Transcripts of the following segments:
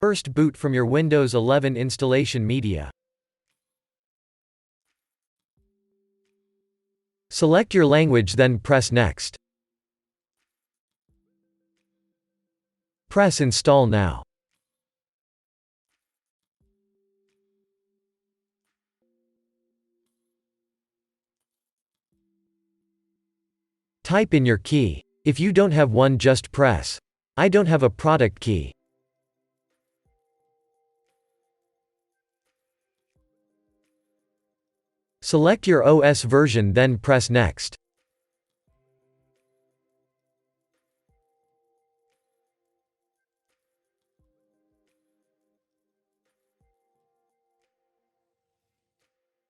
First, boot from your Windows 11 installation media. Select your language, then press Next. Press Install now. Type in your key. If you don't have one, just press I don't have a product key. Select your OS version, then press Next.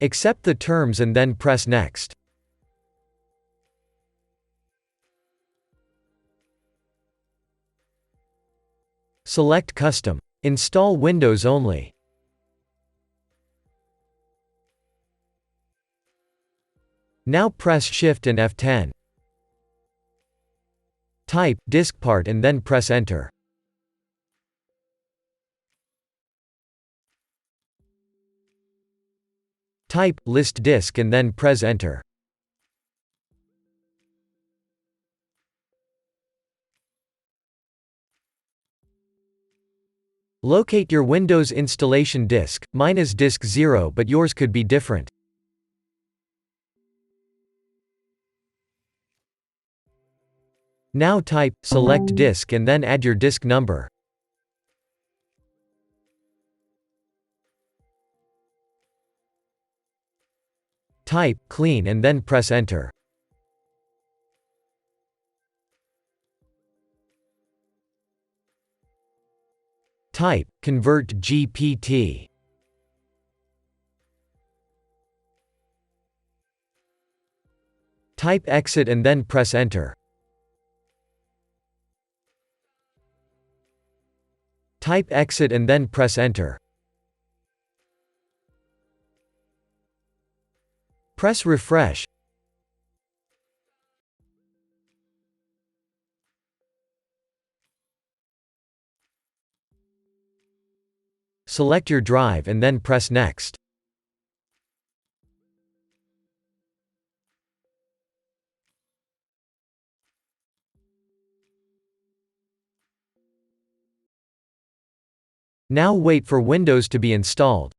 Accept the terms and then press Next. Select Custom. Install Windows only. Now press Shift and F10. Type Diskpart and then press Enter. Type list disk and then press Enter. Locate your Windows installation disk. Mine is disk 0, but yours could be different. Now type select disk and then add your disk number. Type clean and then press Enter. Type Convert GPT. Type exit and then press Enter. Type exit and then press Enter. Press refresh. Select your drive and then press Next. Now wait for Windows to be installed.